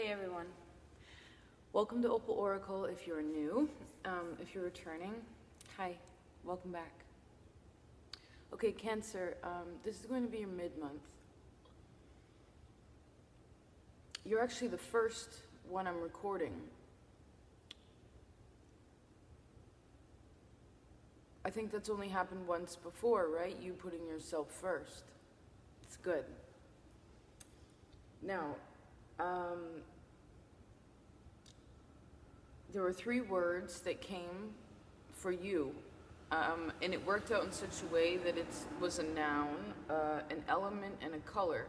Hey everyone, welcome to Opal Oracle if you're new. If you're returning, hi, welcome back. Okay, Cancer, this is going to be your mid-month. You're actually the first one I'm recording. I think that's only happened once before, right? You putting yourself first. It's good. Now, there were 3 words that came for you, and it worked out in such a way that it was a noun, an element, and a color,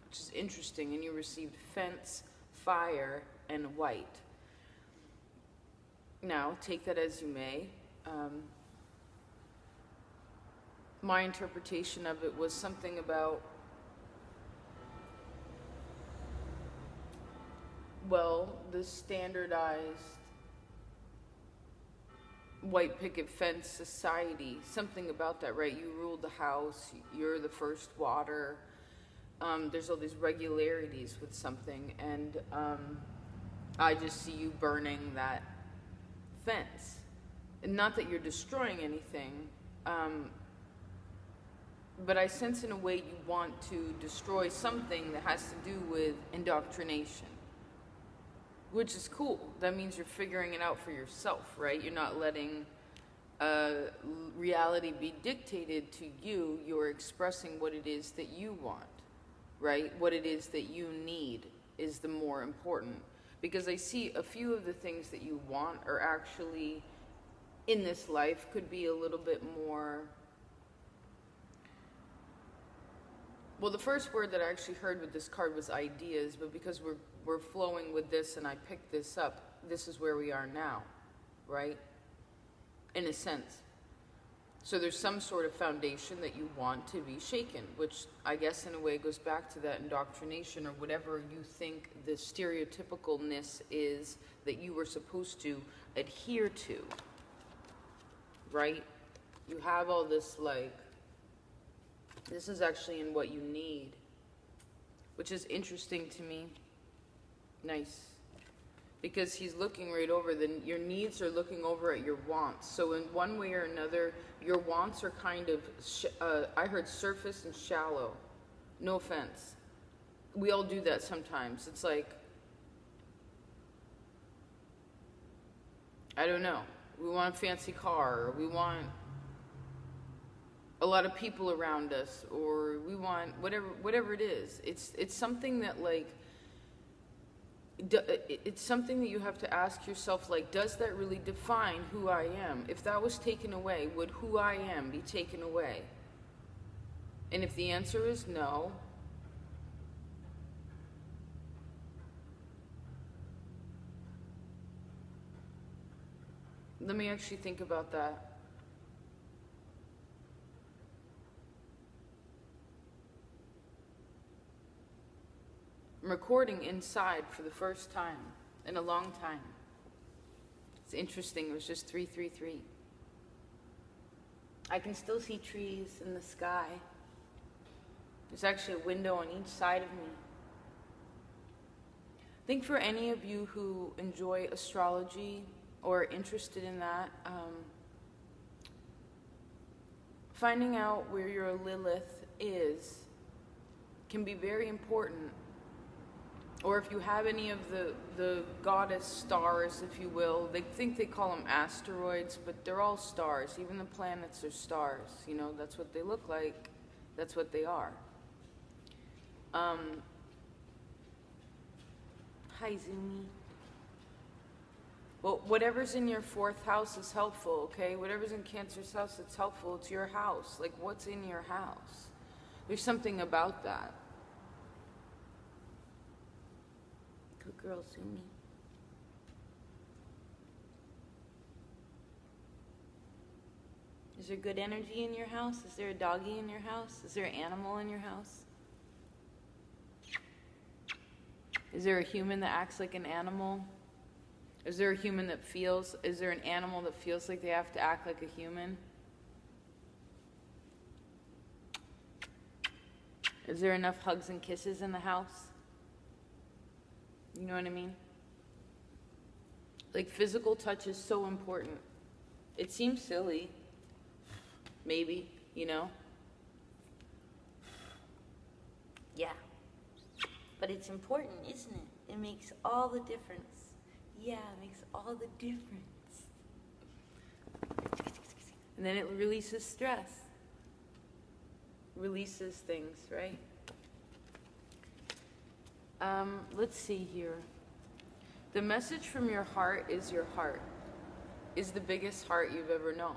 which is interesting, and you received fence, fire, and white. Now, take that as you may. My interpretation of it was something about, well, the standardized white picket fence society, something about that, right? You ruled the house, you're the first water, there's all these regularities with something, and I just see you burning that fence. And not that you're destroying anything, but I sense in a way you want to destroy something that has to do with indoctrination. Which is cool. That means you're figuring it out for yourself, right? You're not letting reality be dictated to you. You're expressing what it is that you want, right? What it is that you need is the more important. Because I see a few of the things that you want are actually, in this life, could be a little bit more... Well, the first word that I actually heard with this card was ideas, but because we're flowing with this and I picked this up, this is where we are now, right? In a sense. So there's some sort of foundation that you want to be shaken, which I guess in a way goes back to that indoctrination or whatever you think the stereotypicalness is that you were supposed to adhere to, right? You have all this like, this is actually in what you need, which is interesting to me. Nice. Because he's looking right over, your needs are looking over at your wants. So in one way or another, your wants are kind of, I heard surface and shallow. No offense. We all do that sometimes. It's like, I don't know. We want a fancy car, or we want a lot of people around us, or we want whatever it is. It's something that like, it's something that you have to ask yourself, like, does that really define who I am? If that was taken away, would who I am be taken away? And if the answer is no, let me actually think about that. I'm recording inside for the first time in a long time. It's interesting, it was just 333. I can still see trees in the sky. There's actually a window on each side of me. I think for any of you who enjoy astrology or are interested in that, finding out where your Lilith is can be very important. Or if you have any of the goddess stars, if you will, they think they call them asteroids, but they're all stars. Even the planets are stars. You know, that's what they look like. That's what they are. Hi, Zumi. Well, whatever's in your 4th house is helpful, okay? Whatever's in Cancer's house, it's helpful. It's your house. Like, what's in your house? There's something about that. Good girl, Sumi. Is there good energy in your house? Is there a doggy in your house? Is there an animal in your house? Is there a human that acts like an animal? Is there a human that feels? Is there an animal that feels like they have to act like a human? Is there enough hugs and kisses in the house? You know what I mean? Like, physical touch is so important. It seems silly, maybe, you know? Yeah. But it's important, isn't it? It makes all the difference. Yeah, it makes all the difference. And then it releases stress. Releases things, right? Let's see here. The message from your heart is your heart. Is the biggest heart you've ever known.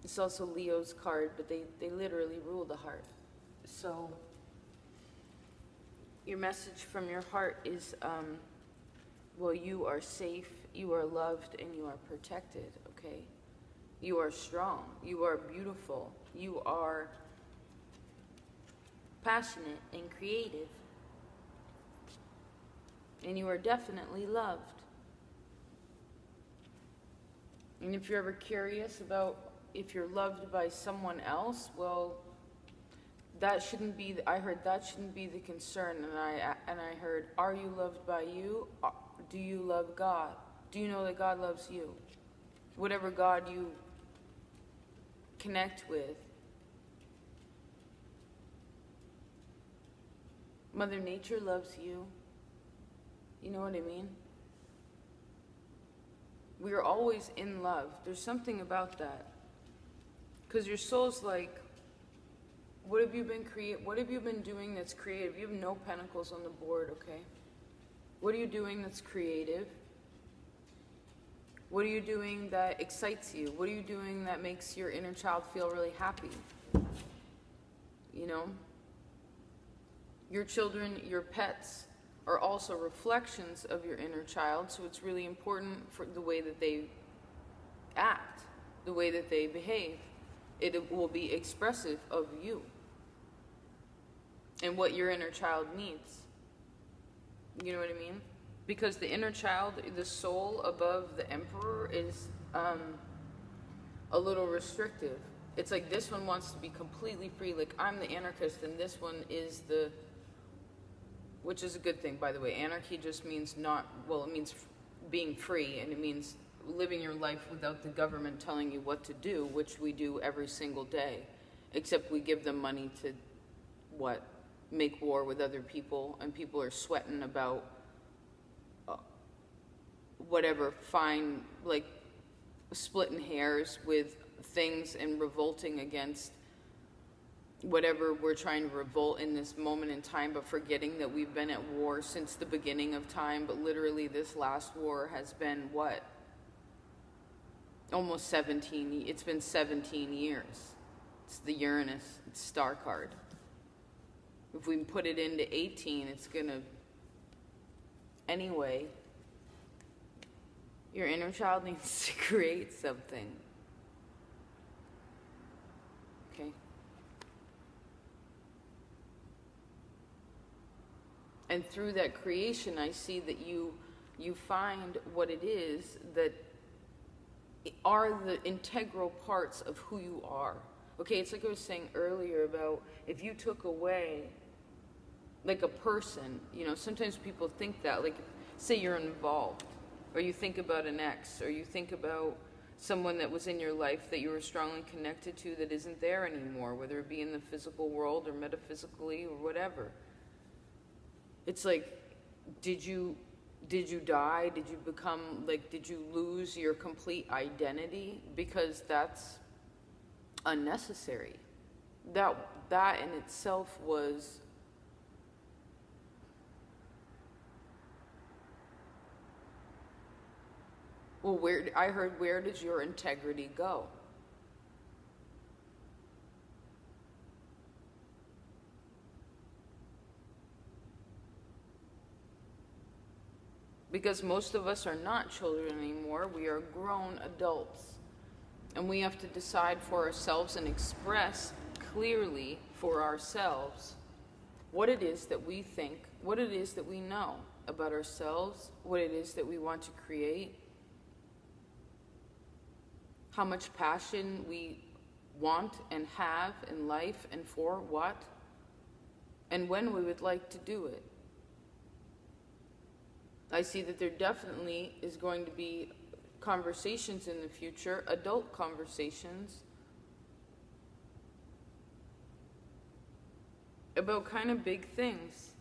It's also Leo's card, but they literally rule the heart. So your message from your heart is, well, you are safe, you are loved, and you are protected, okay? You are strong, you are beautiful, you are passionate and creative, and you are definitely loved. And if you're ever curious about if you're loved by someone else, well, that shouldn't be, I heard that shouldn't be the concern. And I heard, are you loved by you? Do you love God? Do you know that God loves you? Whatever God you connect with. Mother Nature loves you. You know what I mean? We are always in love. There's something about that. Because your soul's like, what have you been doing that's creative? You have no pentacles on the board, okay? What are you doing that's creative? What are you doing that excites you? What are you doing that makes your inner child feel really happy? You know? Your children, your pets are also reflections of your inner child, so it's really important for the way that they act, the way that they behave. It will be expressive of you and what your inner child needs. You know what I mean? Because the inner child, the soul above the emperor, is a little restrictive. It's like this one wants to be completely free, like I'm the anarchist, and this one is the, which is a good thing, by the way. Anarchy just means it means being free, and it means living your life without the government telling you what to do, which we do every single day, except we give them money to, make war with other people, and people are sweating about whatever, fine, like splitting hairs with things and revolting against whatever we're trying to revolt in this moment in time, but forgetting that we've been at war since the beginning of time. But literally this last war has been almost 17, it's been 17 years. It's the Uranus, it's star card. If we put it into 18, it's gonna, anyway, your inner child needs to create something. Okay? And through that creation, I see that you find what it is that are the integral parts of who you are. Okay, it's like I was saying earlier about if you took away, like a person, sometimes people think that, like, say you're involved, or you think about an ex, or you think about someone that was in your life that you were strongly connected to that isn't there anymore, whether it be in the physical world or metaphysically or whatever. It's like, did you die? Did you become, like, did you lose your complete identity? Because that's unnecessary. That in itself was, well, where does your integrity go? Because most of us are not children anymore. We are grown adults. And we have to decide for ourselves and express clearly for ourselves what it is that we think, what it is that we know about ourselves, what it is that we want to create, how much passion we want and have in life, and for what, and when we would like to do it. I see that there definitely is going to be conversations in the future, adult conversations, about kind of big things.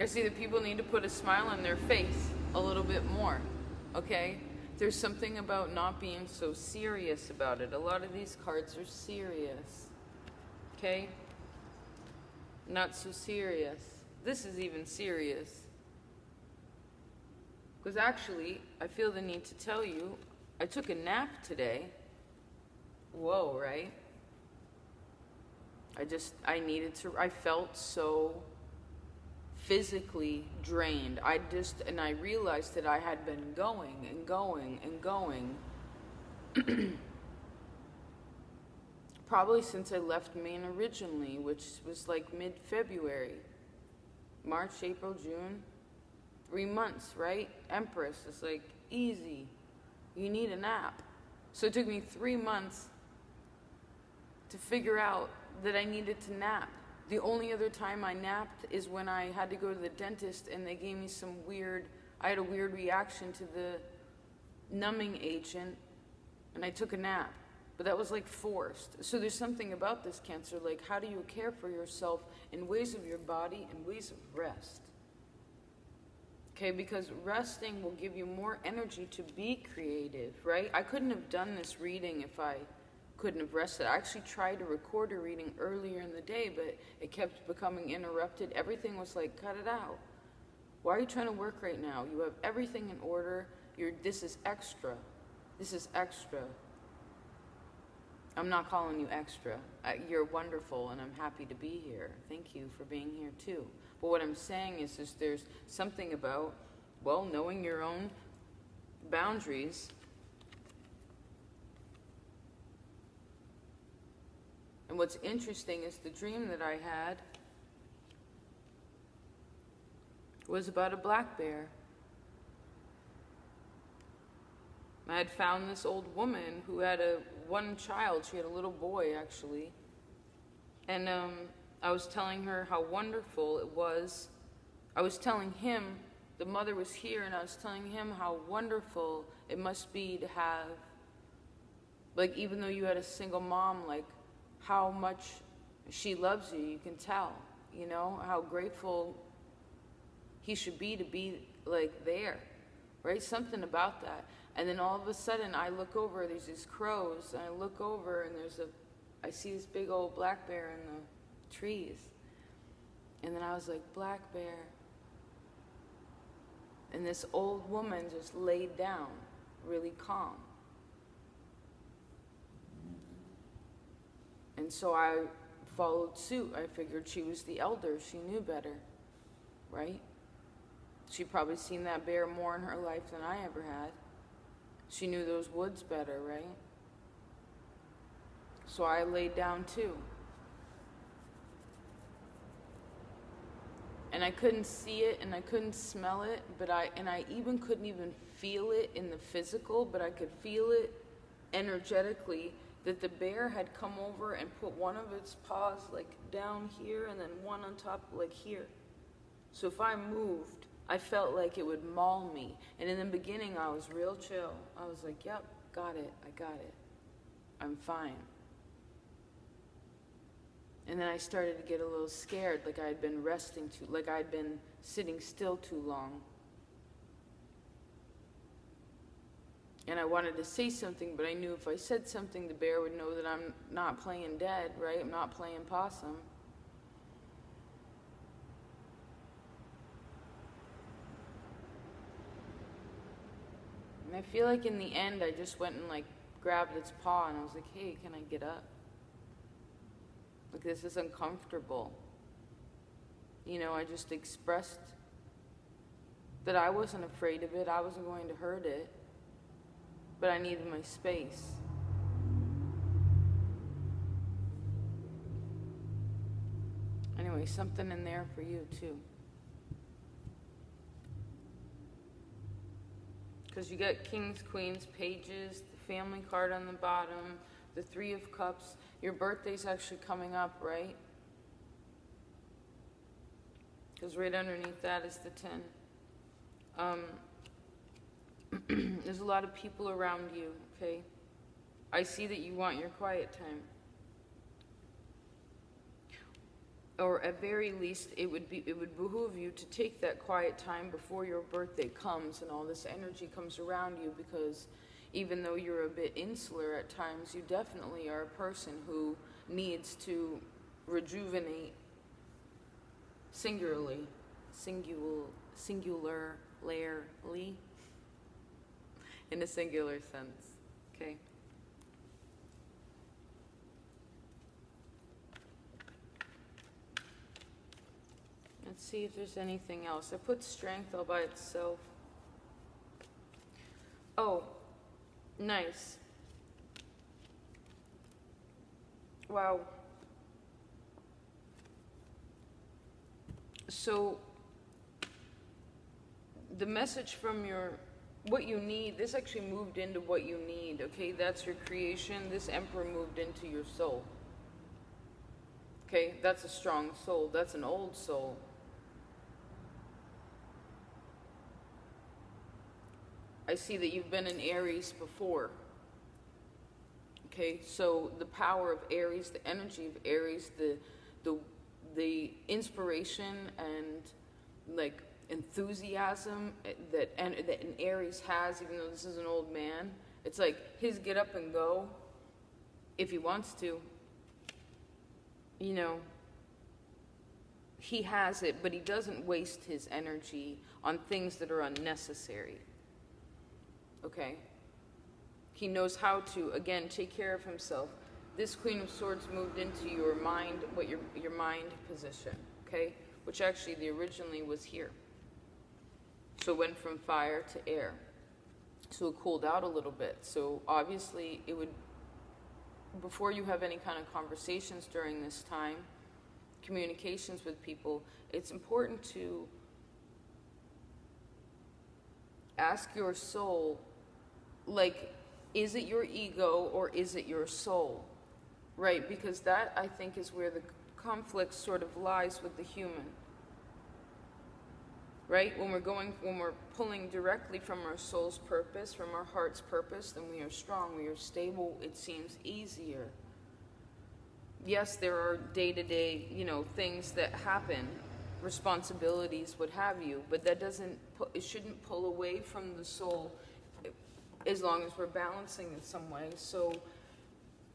I see that people need to put a smile on their face a little bit more, okay? There's something about not being so serious about it. A lot of these cards are serious, okay? Not so serious. This is even serious. Because actually, I feel the need to tell you, I took a nap today. Whoa, right? I needed to, I felt so physically drained. And I realized that I had been going and going and going probably since I left Maine originally, which was like mid-February. March, April, June. 3 months, right? Empress is like, easy. You need a nap. So it took me 3 months to figure out that I needed to nap. The only other time I napped is when I had to go to the dentist and they gave me I had a weird reaction to the numbing agent and I took a nap. But that was like forced. So there's something about this, Cancer, like how do you care for yourself in ways of your body and ways of rest? Okay, because resting will give you more energy to be creative, right? I couldn't have done this reading if I couldn't have rested. I actually tried to record a reading earlier in the day, but it kept becoming interrupted. Everything was like, cut it out. Why are you trying to work right now? You have everything in order. This is extra. This is extra. I'm not calling you extra. You're wonderful, and I'm happy to be here. Thank you for being here, too. But what I'm saying is there's something about, well, knowing your own boundaries. And what's interesting is the dream that I had was about a black bear. I had found this old woman who had one child. She had a little boy, actually. And I was telling her how wonderful it was. I was telling him, the mother was here, and I was telling him how wonderful it must be to have, like, even though you had a single mom, like, how much she loves you, you can tell, you know, how grateful he should be, like, there, right? Something about that. And then all of a sudden, I look over, there's these crows, and I look over, and I see this big old black bear in the trees. And then I was like, black bear. And this old woman just laid down, really calm. And so I followed suit. I figured she was the elder. She knew better, right? She'd probably seen that bear more in her life than I ever had. She knew those woods better, right? So I laid down too. And I couldn't see it and I couldn't smell it, but I even couldn't even feel it in the physical, but I could feel it energetically, that the bear had come over and put one of its paws like down here and then one on top like here. So if I moved, I felt like it would maul me. And in the beginning, I was real chill. I was like, yep, got it, I got it. I'm fine. And then I started to get a little scared, like I had been like I had been sitting still too long. And I wanted to say something, but I knew if I said something, the bear would know that I'm not playing dead, right? I'm not playing possum. And I feel like in the end, I just went and like grabbed its paw and I was like, hey, can I get up? Like, this is uncomfortable. You know, I just expressed that I wasn't afraid of it. I wasn't going to hurt it. But I needed my space. Anyway, something in there for you, too. Because you got kings, queens, pages, the family card on the bottom, the Three of Cups. Your birthday's actually coming up, right? Because right underneath that is the 10. There's a lot of people around you, okay? I see that you want your quiet time. Or at very least, it would behoove you to take that quiet time before your birthday comes and all this energy comes around you, because even though you're a bit insular at times, you definitely are a person who needs to rejuvenate singularly, in a singular sense, okay? Let's see if there's anything else. I put strength all by itself. Oh, nice. Wow. So, the message from what you need, this actually moved into what you need, okay? That's your creation. This Emperor moved into your soul. Okay, that's a strong soul. That's an old soul. I see that you've been in Aries before. Okay, so the power of Aries, the energy of Aries, the inspiration and like enthusiasm that an Aries has, even though this is an old man, it's like his get up and go if he wants to. You know, he has it, but he doesn't waste his energy on things that are unnecessary. Okay? He knows how to, again, take care of himself. This Queen of Swords moved into your mind, your mind position, okay? Which actually originally was here. So it went from fire to air. So it cooled out a little bit. So obviously it would, before you have any kind of conversations during this time, communications with people, it's important to ask your soul, like, is it your ego or is it your soul? Right? Because that, I think, is where the conflict sort of lies with the human. Right? When we're pulling directly from our soul's purpose, from our heart's purpose, then we are strong, we are stable, it seems easier. Yes, there are day-to-day, things that happen, responsibilities, what have you, but that it shouldn't pull away from the soul as long as we're balancing in some way. So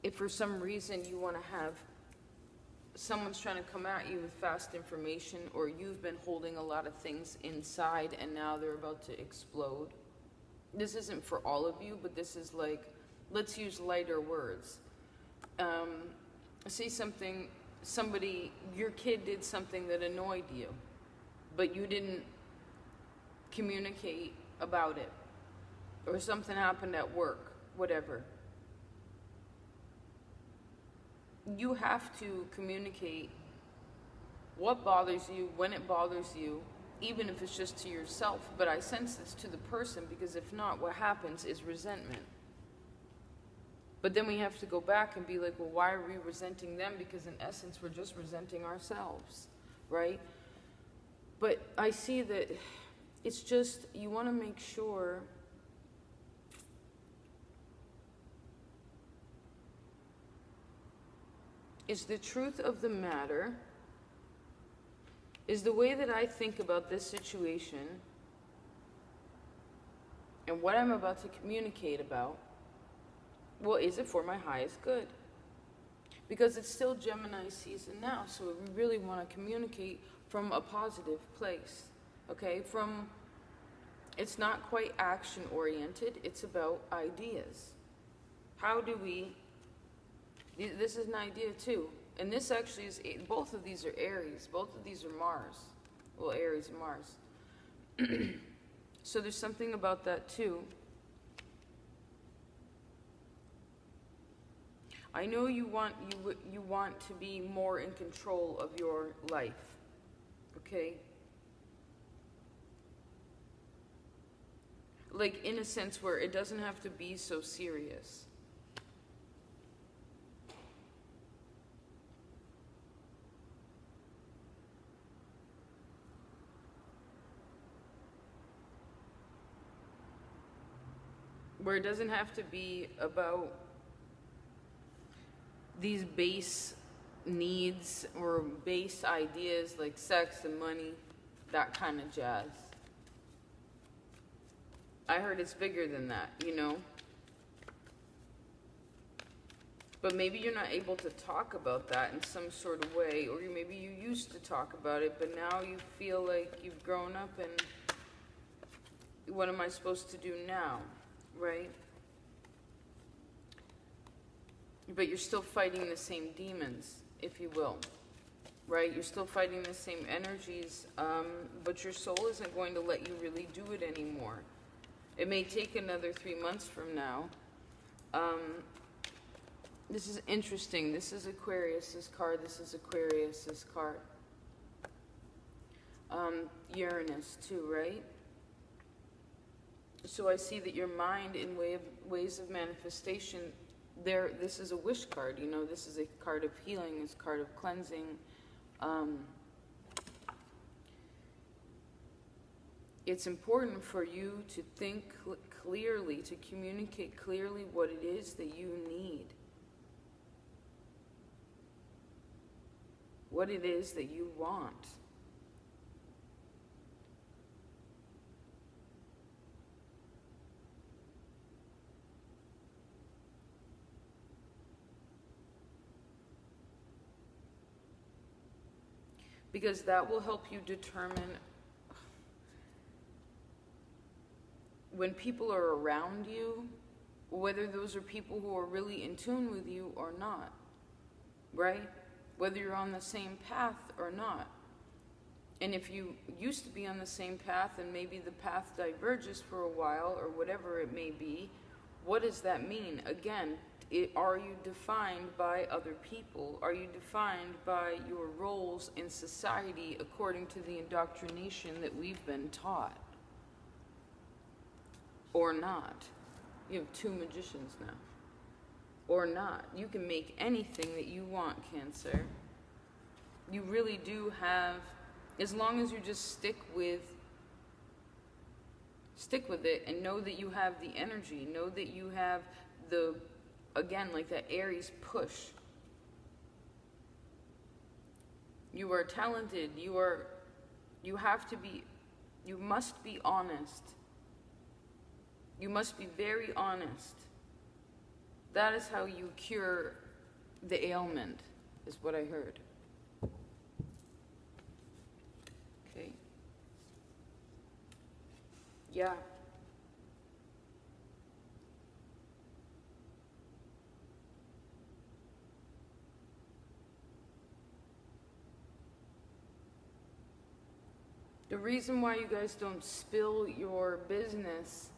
if for some reason you want to have someone's trying to come at you with fast information, or you've been holding a lot of things inside and now they're about to explode, this isn't for all of you, but this is like, let's use lighter words. Say your kid did something that annoyed you, but you didn't communicate about it, or something happened at work, whatever. You have to communicate what bothers you, when it bothers you, even if it's just to yourself. But I sense this to the person, because if not, what happens is resentment. But then we have to go back and be like, well, why are we resenting them? Because in essence, we're just resenting ourselves, right? But I see that it's just, you want to make sure is the truth of the matter, is the way that I think about this situation and what I'm about to communicate about, well, is it for my highest good? Because it's still Gemini season now, so we really want to communicate from a positive place, okay? It's not quite action-oriented, it's about ideas. How do we... This is an idea too. And this actually is, both of these are Aries. Both of these are Mars. Well, Aries and Mars. So there's something about that too. I know you want to be more in control of your life. Okay? Like in a sense where it doesn't have to be so serious. where it doesn't have to be about these base needs or base ideas like sex and money, that kind of jazz. I heard it's bigger than that, you know? But maybe you're not able to talk about that in some sort of way, or maybe you used to talk about it, but now you feel like you've grown up and what am I supposed to do now, right? But you're still fighting the same demons, if you will, right? You're still fighting the same energies, but your soul isn't going to let you really do it anymore. It may take another 3 months from now. This is interesting. This is Aquarius's card. This is Aquarius's card. Uranus too, right? So I see that your mind, in ways of manifestation, this is a wish card. You know, this is a card of healing. It's a card of cleansing. It's important for you to think clearly, to communicate clearly what it is that you need. What it is that you want. Because that will help you determine when people are around you, whether those are people who are really in tune with you or not, right? Whether you're on the same path or not. And if you used to be on the same path and maybe the path diverges for a while or whatever it may be, what does that mean? Again, are you defined by other people? Are you defined by your roles in society according to the indoctrination that we've been taught? Or not? You have 2 magicians now. Or not. You can make anything that you want, Cancer. You really do have, as long as you just stick with it and know that you have the energy, know that you have the, again, like that Aries push. You are talented. You must be honest. You must be very honest. That is how you cure the ailment, is what I heard. Okay. Yeah. The reason why you guys don't spill your business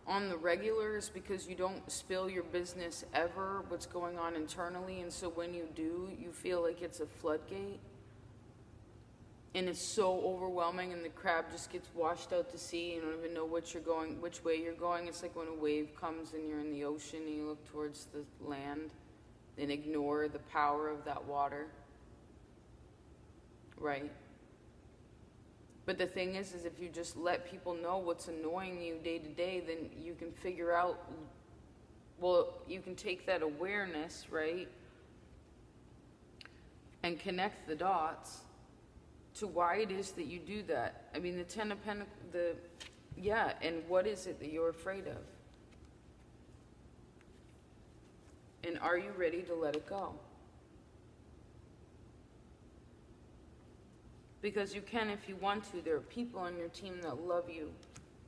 on the regular is because you don't spill your business ever, what's going on internally, and so when you do, you feel like it's a floodgate. And it's so overwhelming and the crab just gets washed out to sea. You don't even know which way you're going. It's like when a wave comes and you're in the ocean and you look towards the land and ignore the power of that water. Right? But the thing is if you just let people know what's annoying you day to day, then you can figure out, well, you can take that awareness, right, and connect the dots to why it is that you do that. I mean, the Ten of Pentacles, and what is it that you're afraid of? And are you ready to let it go? Because you can if you want to. There are people on your team that love you.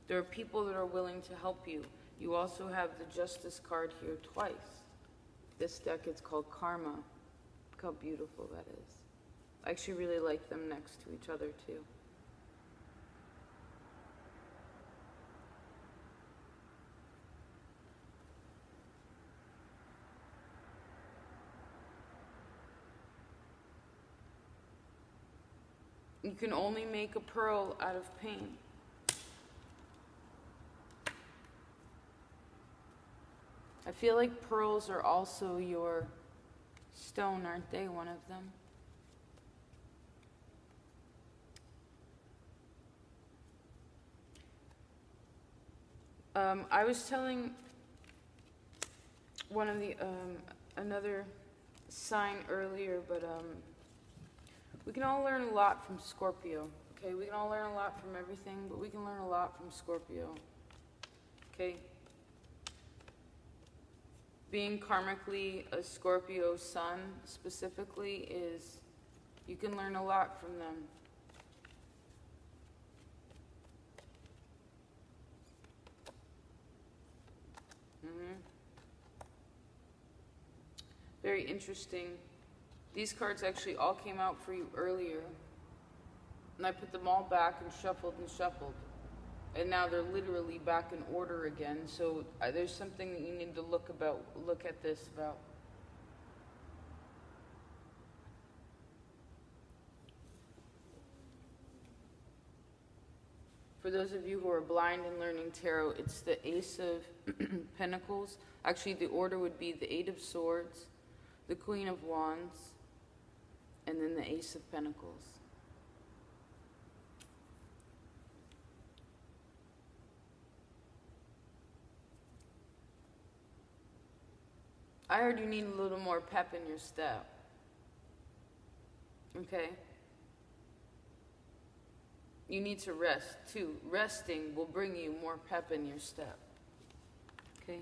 There are people that are willing to help you. You also have the Justice card here twice. This deck, it's called Karma. Look how beautiful that is. I actually really like them next to each other too. You can only make a pearl out of pain. I feel like pearls are also your stone, aren't they? One of them. I was telling one of the, another sign earlier, but we can all learn a lot from Scorpio. Okay, we can all learn a lot from everything, but we can learn a lot from Scorpio. Okay? Being karmically a Scorpio sun specifically is, you can learn a lot from them. Very interesting. These cards actually all came out for you earlier. And I put them all back and shuffled. And now they're literally back in order again. So there's something that you need to look at this about. For those of you who are blind and learning tarot, it's the Ace of Pentacles. Actually, the order would be the Eight of Swords, the Queen of Wands, and then the Ace of Pentacles. I heard you need a little more pep in your step. Okay? You need to rest, too. Resting will bring you more pep in your step. Okay?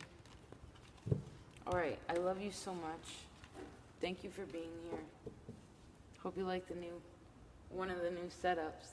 All right. I love you so much. Thank you for being here. Hope you like one of the new setups.